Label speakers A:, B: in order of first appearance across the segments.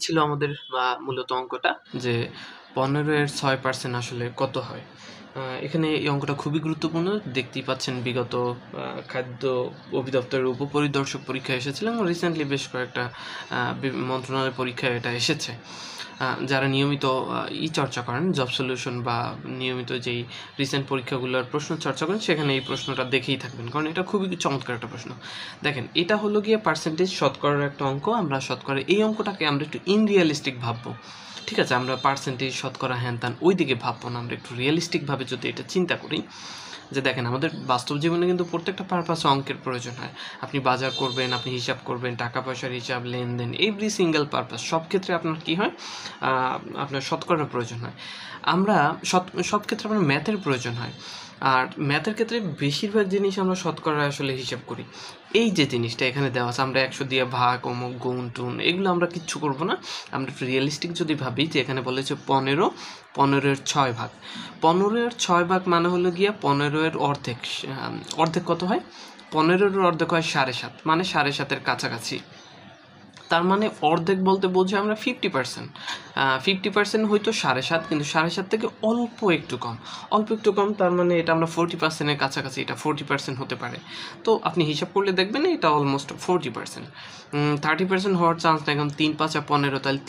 A: ছিল আমাদের মূলত অঙ্কটা যে 15 এর 6% আসলে কত হয়। এখানে এই অঙ্কটা খুবই গুরুত্বপূর্ণ। দেখতেই পাচ্ছেন বিগত খাদ্য অধিদপ্তরের উপপরিদর্শক পরীক্ষায় এসেছিল এবং রিসেন্টলি বেশ কয়েকটা মন্ত্রণালয়ের পরীক্ষায় এটা এসেছে। যারা নিয়মিত চর্চা করেন জব সলিউশন বা নিয়মিত যেই রিসেন্ট পরীক্ষাগুলোর প্রশ্ন চর্চা করেন সেখানে এই প্রশ্নটা দেখেই থাকবেন, কারণ এটা খুবই চমৎকার একটা প্রশ্ন। দেখেন, এটা হলো গিয়ে পার্সেন্টেজ শতকরার একটা অঙ্ক। আমরা শতকরা এই অঙ্কটাকে আমরা একটু ইনরিয়ালিস্টিক ভাববো। ঠিক আছে, আমরা পার্সেন্টেজ শতকরা হ্যান ত্যান ওই দিকে ভাববো না, আমরা একটু রিয়েলিস্টিকভাবে যদি এটা চিন্তা করি যে দেখেন, আমাদের বাস্তব জীবনে কিন্তু প্রত্যেকটা পারপাসে অঙ্কের প্রয়োজন হয়। আপনি বাজার করবেন, আপনি হিসাব করবেন, টাকা পয়সার হিসাব, লেনদেন, এভরি সিঙ্গেল পারপাস সব ক্ষেত্রে আপনার কী হয়, আপনার শতকরার প্রয়োজন হয়। আমরা সব ক্ষেত্রে আপনার ম্যাথের প্রয়োজন হয়। আর ম্যাথের ক্ষেত্রে বেশিরভাগ জিনিস আমরা শতকরা আসলে হিসাব করি। এই যে জিনিসটা এখানে দেওয়া আছে, আমরা 100 দিয়ে ভাগ, অমুক, গুণ টুন এগুলো আমরা কিচ্ছু করবো না। আমরা একটু রিয়েলিস্টিক যদি ভাবি যে এখানে বলেছে 15 এর 6 ভাগ। 15 এর 6 ভাগ মানে হলো গিয়া 15 এর অর্ধেক। অর্ধেক কত হয়? 15-এর অর্ধেক হয় 7.5, মানে 7.5-এর কাছাকাছি। তার মানে অর্ধেক বলতে বোঝে আমরা 50%। 50% হয়তো 7.5, কিন্তু 7.5 থেকে অল্প একটু কম, তার মানে এটা আমরা 40%-এর কাছাকাছি, এটা 40% হতে পারে। তো আপনি হিসাব করলে দেখবেন এটা অলমোস্ট 40%। 30% হওয়ার চান্স নেই, এখন 3 5 15, তাহলে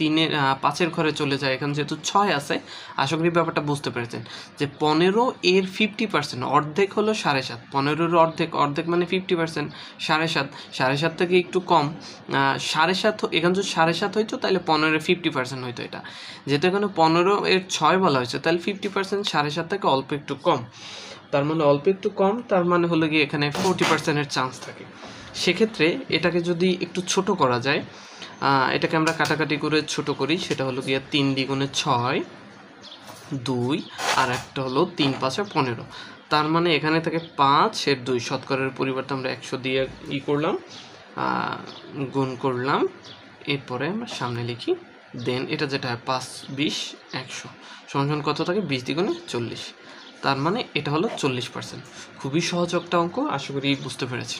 A: 5-এর ঘরে চলে যায়। এখন যেহেতু 6 আছে, আশা করি ব্যাপারটা বুঝতে পেরেছেন যে 15 এর 50%, অর্ধেক হলো 7.5, 15-এর অর্ধেক মানে 50%, 7.5 থেকে একটু কম। 7.5 এখানে যদি 7.5 হইতো তাহলে 15-এর 50% হইতো। এটা যেহেতু এখানে 15-এর 6 বলা হয়েছে, তাহলে 50% 7.5 থেকে অল্প একটু কম, তার মানে অল্প একটু কম, তার মানে হলো গিয়ে এখানে 40%-এর চান্স থাকে। সেক্ষেত্রে এটাকে যদি একটু ছোট করা যায়, এটাকে আমরা কাটাকাটি করে ছোট করি, সেটা হলো গিয়ে 3 দ্বিগুণে 6, 2, আর একটা হলো 3 5 15। তার মানে এখানে থেকে 5-এর 2 শতকরার পরিবর্তে আমরা 100 দিয়ে করলাম, গুণ করলাম, এরপরে আমরা সামনে লিখি, দেন এটা যেটা হয় 5 20 100 সমান কত থাকে? 20 দ্বিগুণে 40। তার মানে এটা হলো 40%। খুবই সহজ একটা অঙ্ক, আশা করি বুঝতে পেরেছি।